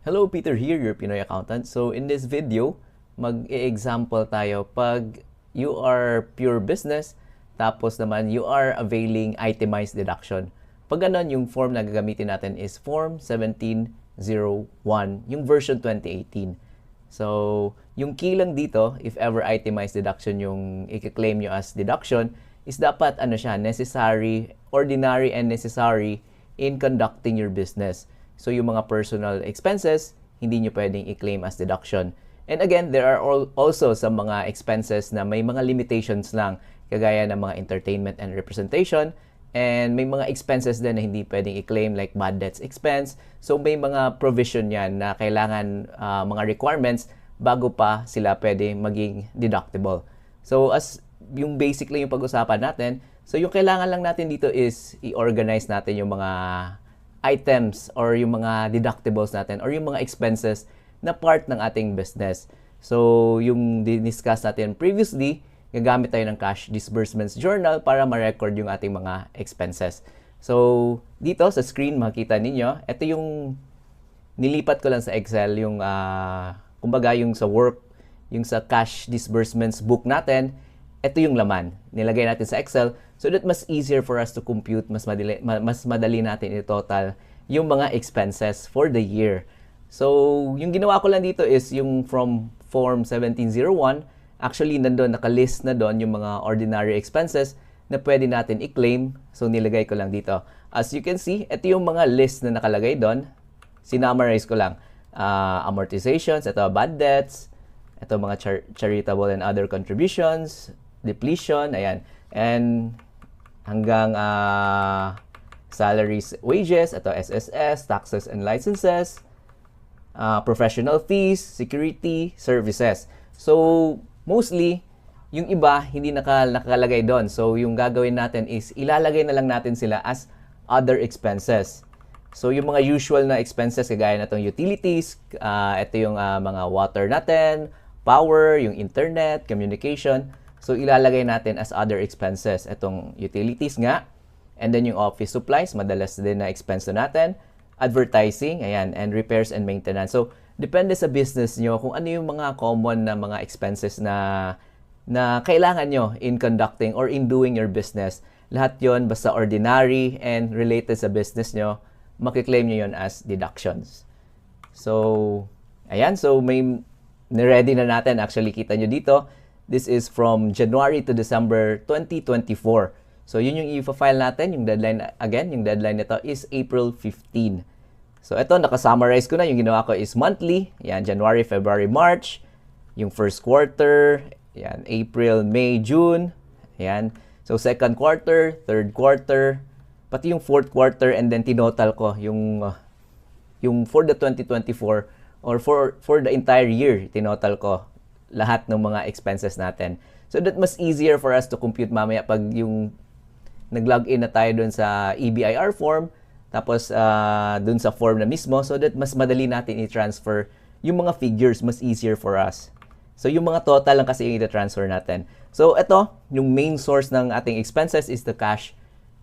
Hello, Peter here, your Pinoy accountant. So in this video, mag-e-example tayo pag you are pure business, tapos naman you are availing itemized deduction. Pag ganon, yung form na gagamitin natin is Form 1701, yung version 2018. So, yung key lang dito, if ever itemized deduction yung i-claim nyo as deduction, is dapat necessary, ordinary and necessary in conducting your business. So, yung mga personal expenses, hindi nyo pwedeng i-claim as deduction. And again, there are also some mga expenses na may mga limitations lang, kagaya ng mga entertainment and representation. And may mga expenses din na hindi pwedeng i-claim like bad debts expense. So, may mga provision yan na kailangan mga requirements bago pa sila pwede maging deductible. So, as yung basic lang yung pag-usapan natin, so yung kailangan lang natin dito is i-organize natin yung mga items or yung mga deductibles natin or yung mga expenses na part ng ating business. So, yung discuss natin previously, gagamit tayo ng cash disbursements journal para ma-record yung ating mga expenses. So, dito sa screen makikita ninyo, ito yung nilipat ko lang sa Excel, yung kumbaga yung sa work, yung sa cash disbursements book natin, ito yung laman. Nilagay natin sa Excel so that mas easier for us to compute, mas madali natin i-total yung mga expenses for the year. So, yung ginawa ko lang dito is yung from Form 1701, actually nandun, nakalist na doon yung mga ordinary expenses na pwede natin i-claim. So, nilagay ko lang dito. As you can see, ito yung mga list na nakalagay doon. Sinummarize ko lang. Amortizations, ito bad debts, ito mga charitable and other contributions, depletion, ayan. And hanggang salaries, wages, ito SSS, taxes and licenses, professional fees, security, services. So, mostly, yung iba, hindi nakalagay doon. So, yung gagawin natin is, ilalagay na lang natin sila as other expenses. So, yung mga usual na expenses, kagaya na itong utilities, ito yung mga water natin, power, yung internet, communication. So, ilalagay natin as other expenses. Itong utilities nga. And then yung office supplies, madalas din na expense natin. Advertising, ayan, and repairs and maintenance. So, depende sa business nyo kung ano yung mga common na mga expenses na kailangan nyo in conducting or in doing your business. Lahat yon basta ordinary and related sa business nyo, makiklaim nyo yon as deductions. So, ayan. So, may niready na natin. Actually, kita nyo dito. This is from January to December 2024. So, yun yung i-file natin. Yung deadline, again, yung deadline nito is April 15. So, ito, nakasummarize ko na. Yung ginawa ko is monthly. Yan, January, February, March. Yung first quarter. Yan, April, May, June. Yan. So, second quarter, third quarter, pati yung fourth quarter, and then tinotal ko yung for the 2024 or for the entire year, tinotal ko lahat ng mga expenses natin. So that mas easier for us to compute mamaya pag yung nag-login na tayo dun sa EBIR form, tapos dun sa form na mismo, so that mas madali natin i-transfer yung mga figures, mas easier for us. So yung mga total lang kasi yung i-transfer natin. So ito, yung main source ng ating expenses is the cash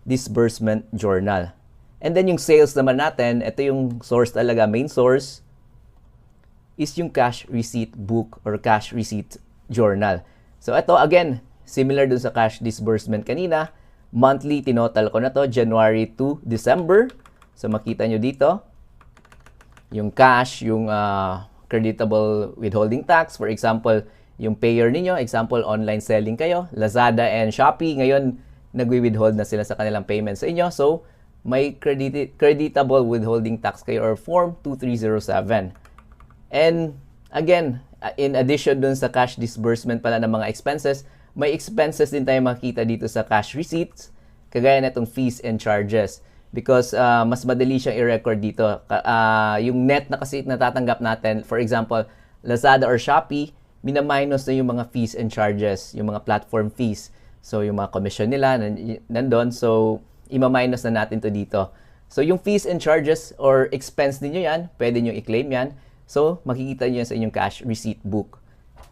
disbursement journal. And then yung sales naman natin, ito yung source talaga, main source is yung cash receipt book or cash receipt journal. So ito again, similar dun sa cash disbursement kanina, monthly tinotal ko na to, January to December. So makita nyo dito, yung cash, yung creditable withholding tax. For example, yung payer ninyo, example, online selling kayo, Lazada and Shopee, ngayon nagwi-withhold na sila sa kanilang payments sa inyo. So, may creditable withholding tax kayo or Form 2307. And again, in addition dun sa cash disbursement pala ng mga expenses, may expenses din tayo makita dito sa cash receipts, kagaya na itong fees and charges. Because mas madali siyang i-record dito. Yung net na kasi natatanggap natin, for example, Lazada or Shopee, minaminus na yung mga fees and charges, yung mga platform fees. So, yung mga commission nila nandun. So, ima-minus na natin to dito. So, yung fees and charges or expense ninyo yan, pwede nyo i-claim yan. So, makikita nyo yan sa inyong cash receipt book.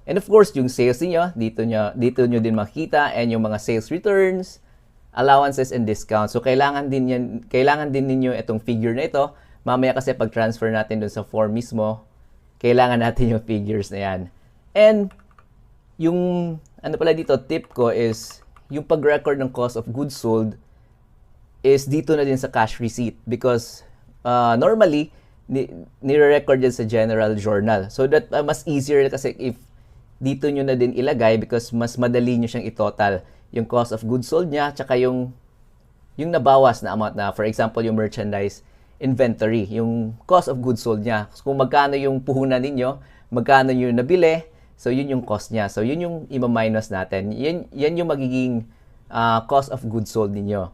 And of course, yung sales niyo, dito nyo din makita, and yung mga sales returns, allowances and discounts. So, kailangan din ninyo itong figure na ito Mamaya kasi pag-transfer natin dun sa form mismo, kailangan natin yung figures na yan. And yung ano pala dito, tip ko is yung pag-record ng cost of goods sold is dito na din sa cash receipt because normally nire-record yan sa general journal. So that mas easier kasi if dito nyo na din ilagay because mas madali nyo siyang itotal yung cost of goods sold niya tsaka yung nabawas na amount na, for example, yung merchandise inventory, yung cost of goods sold niya. So, kung magkano yung puhunan ninyo, magkano yung nabili, so yun yung cost niya. So yun yung ima-minus natin. Yan yung magiging cost of goods sold ninyo.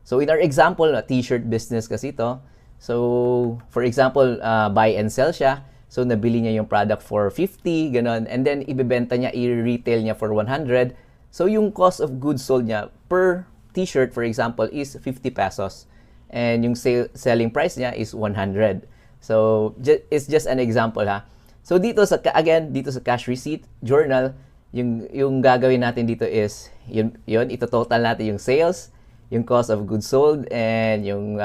So in our example, t-shirt business kasi ito. So for example, buy and sell siya. So nabili niya yung product for 50, ganon. And then ibebenta niya, i-retail niya for 100. So yung cost of goods sold niya per t-shirt, for example, is 50 pesos. And yung selling price niya is 100. So it's just an example ha. So dito sa cash receipt journal, yung gagawin natin dito is yun ito-total natin yung sales, yung cost of goods sold, and yung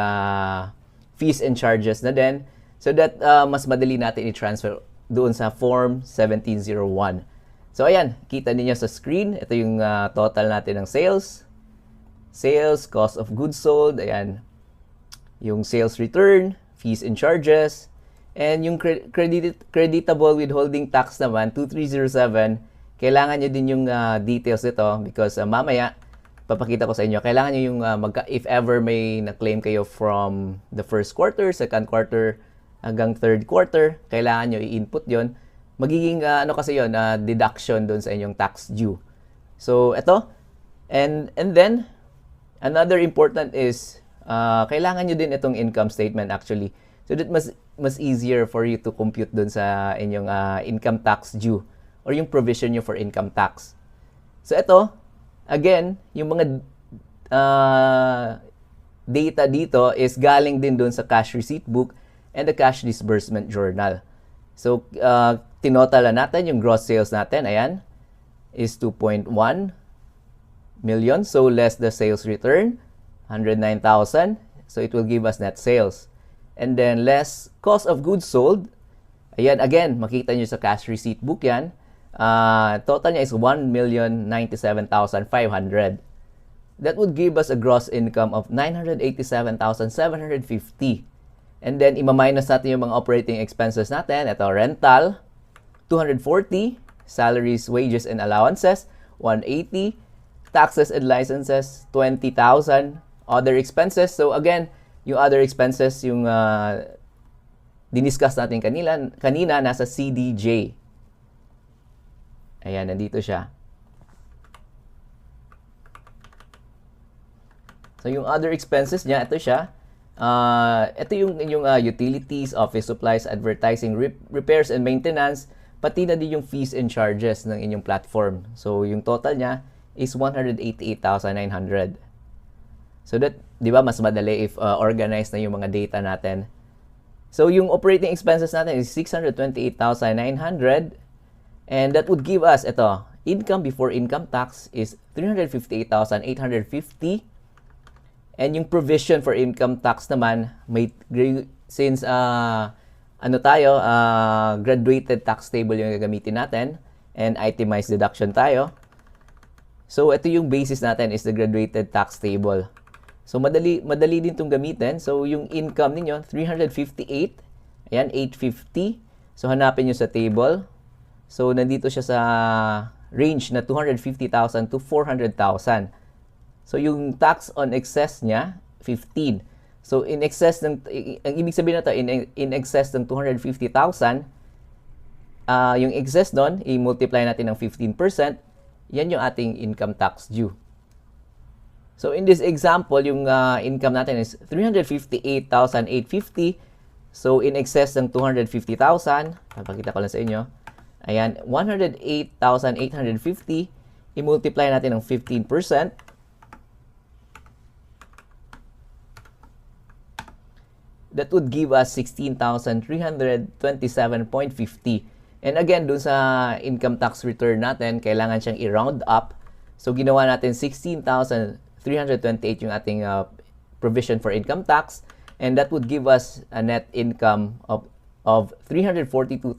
fees and charges na din. So that mas madali natin i-transfer doon sa form 1701. So ayan, kita niyo sa screen, ito yung total natin ng sales, cost of goods sold, ayan, yung sales return, fees and charges, and yung creditable withholding tax naman, 2307, kailangan nyo din yung details nito because mamaya, papakita ko sa inyo, kailangan nyo yung, if ever may na-claim kayo from the first quarter, second quarter, hanggang third quarter, kailangan nyo i-input yon. Magiging, kasi yon, deduction doon sa inyong tax due. So, ito. And then, another important is, kailangan nyo din itong income statement actually. So that mas easier for you to compute dun sa inyong income tax due or yung provision nyo for income tax. So ito, again, yung mga data dito is galing din dun sa cash receipt book and the cash disbursement journal. So, tinotala natin yung gross sales natin, ayan, is 2.1 million. So, less the sales return, 109,000. So, it will give us net sales. And then, less cost of goods sold. Ayan, again, makita nyo sa cash receipt book yan. Total niya is 1,097,500. That would give us a gross income of 987,750. And then, ima-minus natin yung mga operating expenses natin. Ito, rental, 240. Salaries, wages, and allowances, 180. Taxes and licenses, 20,000. Other expenses, so again, yung other expenses, yung diniscuss natin kanina, nasa CDJ. Ayan, nandito siya. So, yung other expenses niya, ito siya. Ito yung utilities, office supplies, advertising, repairs and maintenance, pati na din yung fees and charges ng inyong platform. So, yung total niya is 188,900. So that, di ba, mas madali if organized na yung mga data natin. So, yung operating expenses natin is 628,900. And that would give us, ito, income before income tax is 358,850. And yung provision for income tax naman, since graduated tax table yung gagamitin natin and itemized deduction tayo. So, ito yung basis natin is the graduated tax table. So, madali din itong gamitin. So, yung income ninyo, 358. Ayan, 850. So, hanapin nyo sa table. So, nandito siya sa range na 250,000 to 400,000. So, yung tax on excess niya, 15. So, in excess ng, ang ibig sabihin na ito, in excess ng 250,000, yung excess doon, i-multiply natin ng 15%, yan yung ating income tax due. So, in this example, yung income natin is 358,850. So, in excess ng 250,000, papakita ko lang sa inyo. Ayan, 108,850. I-multiply natin ng 15%. That would give us 16,327.50. And again, dun sa income tax return natin, kailangan siyang i-round up. So, ginawa natin 16,328 yung ating provision for income tax. and that would give us a net income of 342,522.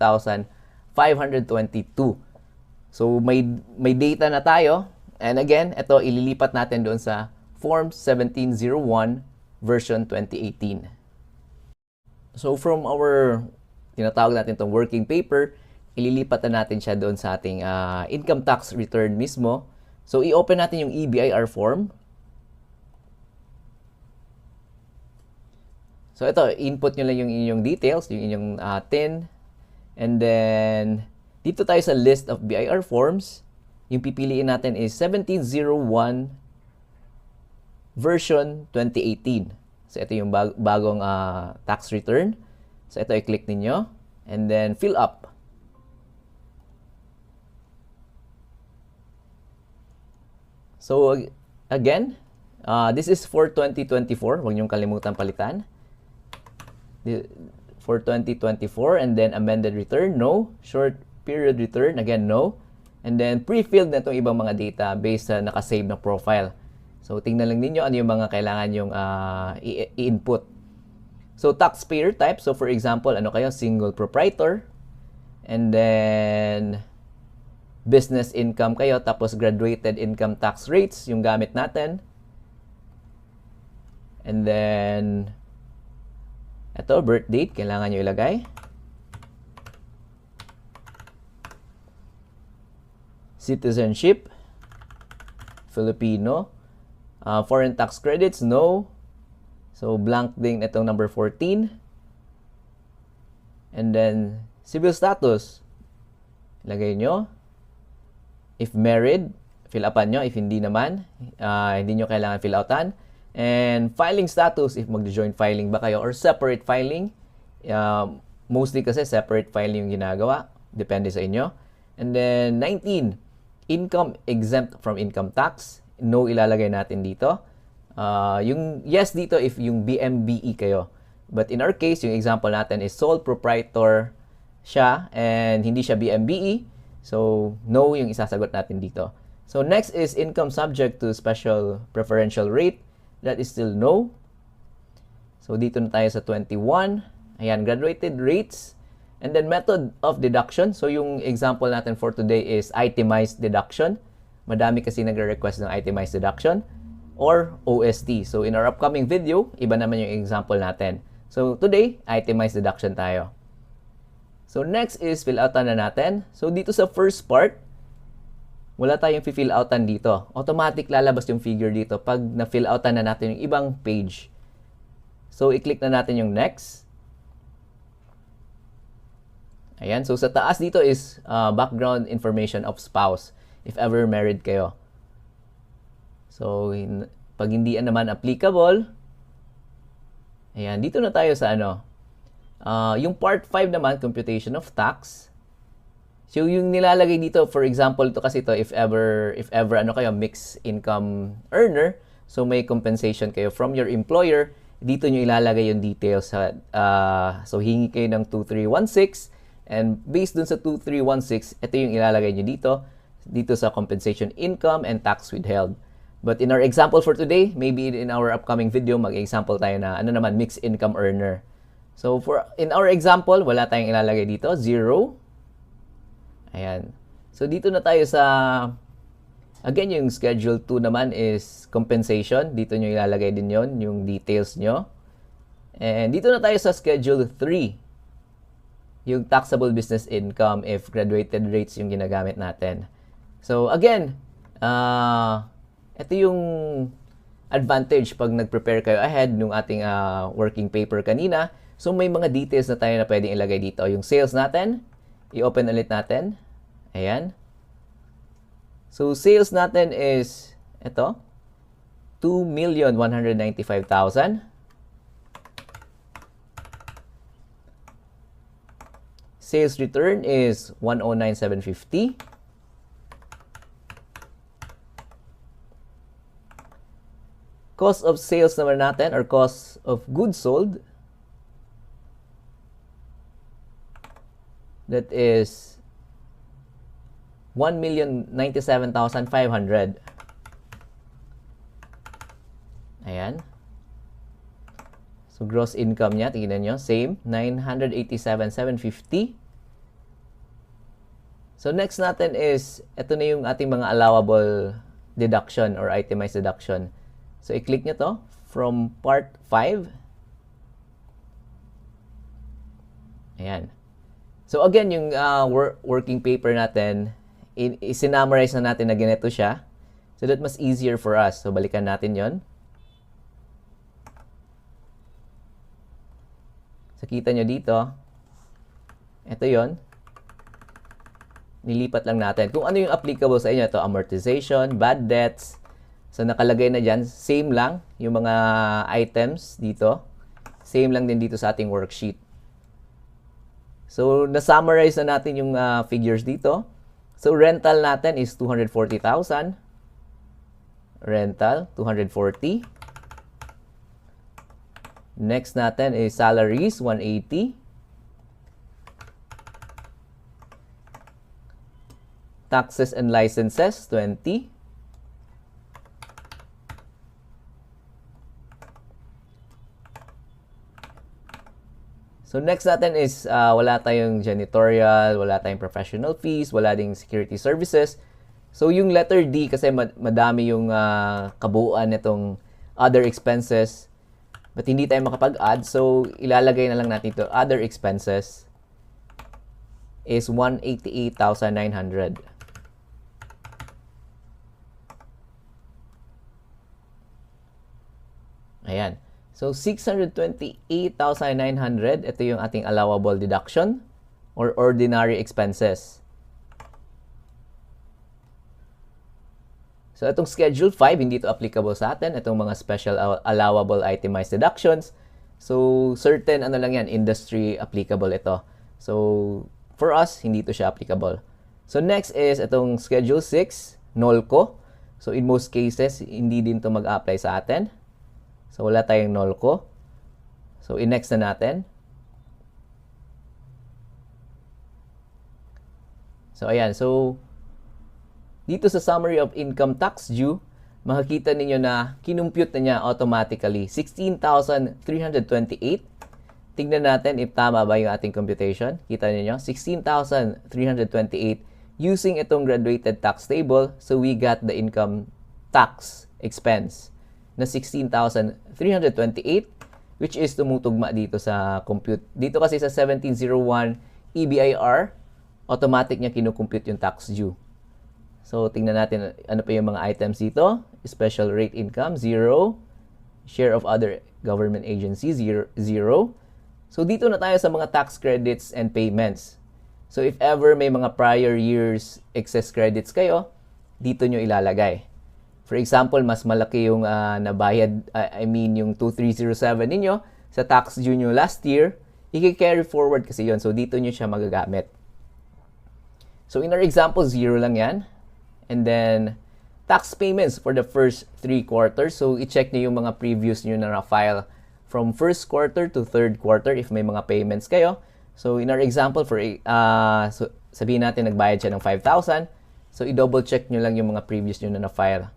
So may data na tayo, and again, ito ililipat natin doon sa Form 1701 version 2018. So from our tinatawag natin itong working paper, ililipat na natin siya doon sa ating income tax return mismo. So i-open natin yung EBIR form. So ito, input nyo lang yung inyong details, yung inyong TIN. And then, dito tayo sa list of BIR forms. Yung pipiliin natin is 1701 version 2018. So ito yung bagong tax return. So ito, i-click ninyo. And then, fill up. So again, this is for 2024. Huwag niyong kalimutan palitan. For 2024, and then amended return, no. Short period return, again, no. And then pre-filled na itong ibang mga data based sa nakasave na profile. So tingnan lang ninyo ano yung mga kailangan yung i-input. So taxpayer type, so for example, ano kayo, single proprietor, and then business income kayo, tapos graduated income tax rates yung gamit natin. And then ito, birth date, kailangan nyo ilagay. Citizenship, Filipino. Foreign tax credits, no. So, blank din itong number 14. And then, civil status, ilagay nyo. If married, fill upan nyo. If hindi naman, hindi nyo kailangan fill outan. And filing status, if mag-joint filing ba kayo or separate filing. Mostly kasi separate filing yung ginagawa. Depende sa inyo. And then 19, income exempt from income tax. No ilalagay natin dito. Yung yes dito if yung BMBE kayo. But in our case, yung example natin is sole proprietor siya and hindi siya BMBE. So no yung isasagot natin dito. So next is income subject to special preferential rate. That is still no. So, dito na tayo sa 21. Ayan, graduated rates. And then, method of deduction. So, yung example natin for today is itemized deduction. Madami kasi nagre-request ng itemized deduction. Or OST. So, in our upcoming video, iba naman yung example natin. So, today, itemized deduction tayo. So, next is fill outan na natin. So, dito sa first part, wala tayong fill outan dito. Automatic lalabas yung figure dito pag na-fill outan na natin yung ibang page. So, i-click na natin yung next. Ayan. So, sa taas dito is background information of spouse if ever married kayo. So, pag hindi naman applicable, ayan. Dito na tayo sa ano. Yung part 5 naman, computation of tax. So, yung nilalagay dito, for example, ito kasi ito, if ever ano kayo, mixed income earner, so may compensation kayo from your employer, dito nyo ilalagay yung details. So, hingi kayo ng 2316, and based dun sa 2316, ito yung ilalagay nyo dito sa compensation income and tax withheld. But in our example for today, maybe in our upcoming video, mag-example tayo na, ano naman, mixed income earner. So, in our example, wala tayong ilalagay dito, 0. Ayan. So, dito na tayo sa, again, yung schedule 2 naman is compensation. Dito nyo ilalagay din yon yung details nyo. And dito na tayo sa schedule 3. Yung taxable business income if graduated rates yung ginagamit natin. So, again, ito yung advantage pag nag-prepare kayo ahead ng ating working paper kanina. So, may mga details na tayo na pwedeng ilagay dito. Yung sales natin, i-open ulit natin. Ayan. So, sales natin is, ito, 2,195,000. Sales return is 109,750. Cost of sales naman natin, or cost of goods sold, that is 1,097,500. Ayan. So, gross income niya, tingnan nyo, same, 987,750. So, next natin is, ito na yung ating mga allowable deduction or itemized deduction. So, i-click nyo to from part 5. Ayan. So, again, yung working paper natin, isinummarize na natin na ganito siya. So, that mas easier for us. So, balikan natin yon. So, kita nyo dito, ito yon. Nilipat lang natin. Kung ano yung applicable sa inyo, ito, amortization, bad debts. So, nakalagay na dyan. Same lang yung mga items dito. Same lang din dito sa ating worksheet. So, na-summarize na natin yung figures dito. So, rental natin is 240,000. Rental, 240. Next natin is salaries, 180. Taxes and licenses, 20. So next natin is wala tayong janitorial, wala tayong professional fees, wala ding security services. So yung letter D kasi madami yung kabuuan nitong other expenses. But hindi tayo makapag-add, so ilalagay na lang natin ito. Other expenses is 188,900. Ayan. So, 628,900, ito yung ating allowable deduction or ordinary expenses. So, itong Schedule 5, hindi ito applicable sa atin. Itong mga special allowable itemized deductions. So, certain ano lang yan, industry applicable ito. So, for us, hindi ito siya applicable. So, next is itong Schedule 6, NOLCO. So, in most cases, hindi din ito mag-apply sa atin. So, wala tayong NOLCO. So, in-next na natin. So, ayan. So, dito sa summary of income tax due, makikita ninyo na kinumpute na niya automatically 16,328. Tingnan natin if tama ba yung ating computation. Kita niyo 16,328 using itong graduated tax table. So we got the income tax expense na 16,328 which is tumutugma dito sa compute. Dito kasi sa 1701 EBIR, automatic niya kinukompute yung tax due. So, tingnan natin ano pa yung mga items dito. Special rate income, 0. Share of other government agencies, 0. So, dito na tayo sa mga tax credits and payments. So, if ever may mga prior years excess credits kayo, dito nyo ilalagay. For example, mas malaki yung nabayad, yung 2307 ninyo sa tax due nyo last year, i-carry forward kasi yon. So, dito nyo siya magagamit. So, in our example, 0 lang yan. And then, tax payments for the first 3 quarters. So, i-check nyo yung mga previous nyo na na-file from first quarter to third quarter if may mga payments kayo. So, in our example, so, sabihin natin nagbayad siya ng 5,000. So, i-double check nyo lang yung mga previous nyo na na-file.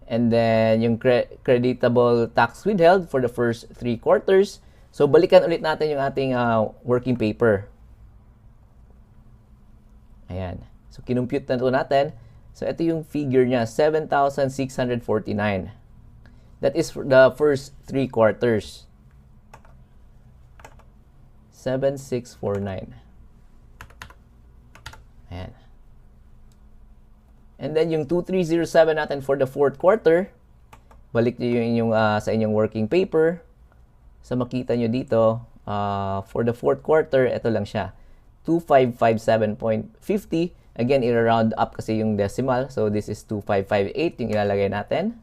And then, yung creditable tax withheld for the first 3 quarters. So, balikan ulit natin yung ating working paper. Ayan. So, kinumpute na ito natin. So, ito yung figure niya, 7,649. That is for the first 3 quarters. 7,649. Ayan. And then, yung 2,307 natin for the fourth quarter, balik nyo yung inyong, sa inyong working paper. So, makita nyo dito, for the fourth quarter, ito lang siya. 2,557.50. Again, i-round up kasi yung decimal. So, this is 2,558 yung ilalagay natin.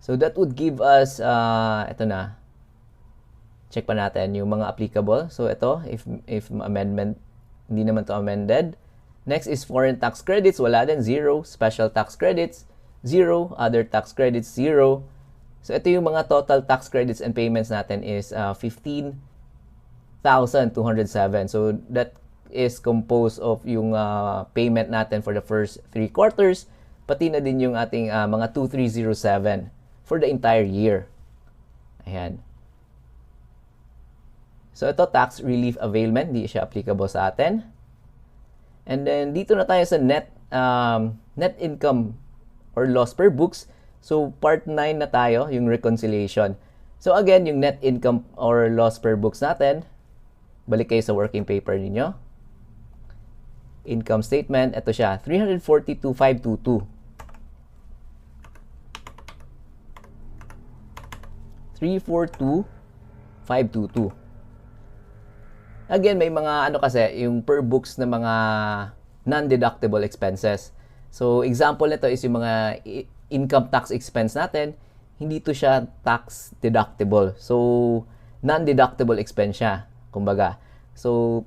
So, that would give us, ito na. Check pa natin yung mga applicable. So, ito, if amendment, hindi naman to amended. Next is foreign tax credits. Wala din, 0. Special tax credits, 0. Other tax credits, 0. So, ito yung mga total tax credits and payments natin is 15,207. So, that is composed of yung payment natin for the first 3 quarters. pati na din yung ating mga 2307 for the entire year. Ayan. So ito, tax relief availment, hindi siya applicable sa atin. And then dito na tayo sa net income or loss per books. So part 9 na tayo, yung reconciliation. So again, yung net income or loss per books natin, balik kayo sa working paper ninyo. Income statement, ito siya, 342,522. 342,522. Again, may mga ano kasi, yung per books na mga non-deductible expenses. So, example nito is yung mga income tax expense natin, hindi to siya tax deductible. So, non-deductible expense siya, kumbaga. So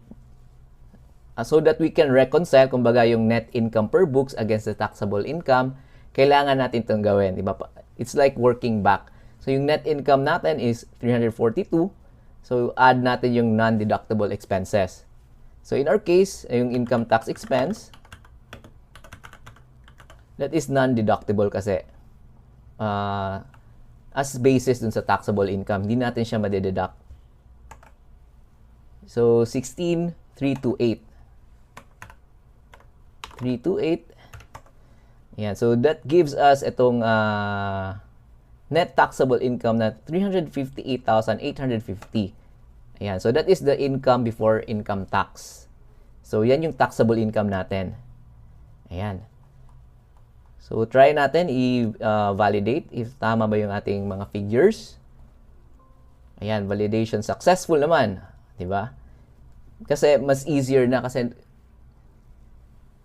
that we can reconcile, kumbaga, yung net income per books against the taxable income, kailangan natin itong gawin, di ba? It's like working back. So, yung net income natin is 342. So, add natin yung non-deductible expenses. So, in our case, yung income tax expense, that is non-deductible kasi. As basis dun sa taxable income, hindi natin siya madededuct. So, 16,328. 328. Yan. So, that gives us itong net taxable income na 358,850. Ayan. So, that is the income before income tax. So, yan yung taxable income natin. Ayan. So, try natin i-validate if tama ba yung ating mga figures. Ayan. Validation successful naman. Diba? Kasi mas easier na kasi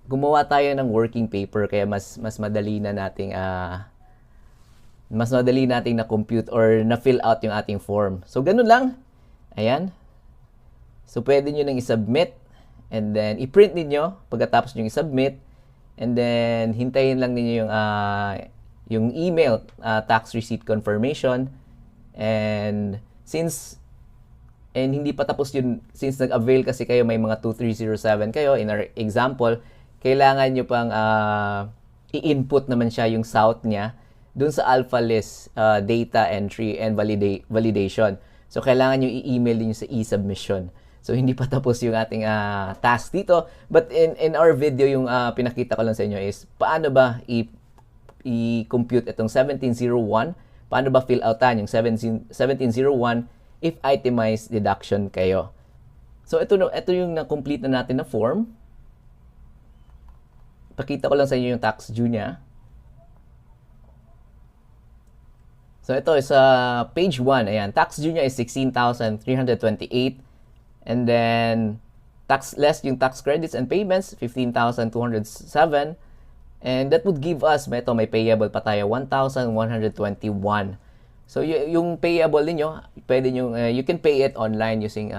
gumawa tayo ng working paper kaya mas madali na nating na compute or na fill out yung ating form. So, ganun lang. Ayan. So, pwede nyo nang i-submit and then i-print ninyo pagkatapos nyo i-submit and then hintayin lang ninyo yung email tax receipt confirmation and hindi pa tapos yun, since nag-avail kasi kayo, may mga 2307 kayo, in our example, kailangan nyo pang i-input naman siya yung SOUT niya dun sa alpha list data entry and validation. So, kailangan nyo i-email din sa e-submission. So, hindi pa tapos yung ating task dito. But in our video, yung pinakita ko lang sa inyo is paano ba i-compute itong 1701, paano ba fill outan yung 1701 if itemized deduction kayo. So, ito yung na-complete na natin na form. Pakita ko lang sa inyo yung tax due niya. So, ito sa page 1. Ayan, tax due niya is 16,328. And then, tax less yung tax credits and payments, 15,207. And that would give us, may payable pa tayo, 1,121. So, yung payable niyo, pwede nyo, you can pay it online using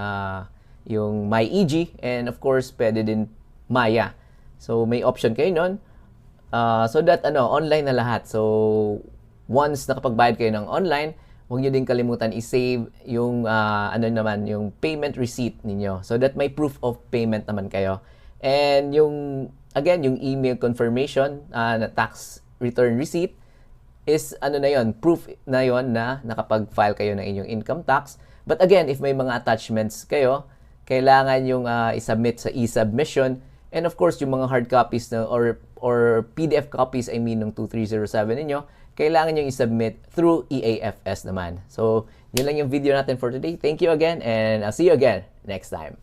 yung MyEG and of course, pwede din Maya. So, may option kayo nun. So that, online na lahat. So, once nakapagbayad kayo ng online, huwag nyo din kalimutan i-save yung, yung payment receipt ninyo. So that may proof of payment naman kayo. And yung email confirmation na tax return receipt, is proof na yon na nakapag-file kayo ng inyong income tax. But again, if may mga attachments kayo, kailangan yung i-submit sa e-submission. And of course, yung mga hard copies na, or PDF copies, ng 2307 ninyo, kailangan yung i-submit through EAFS naman. So, yun lang yung video natin for today. Thank you again, and I'll see you again next time.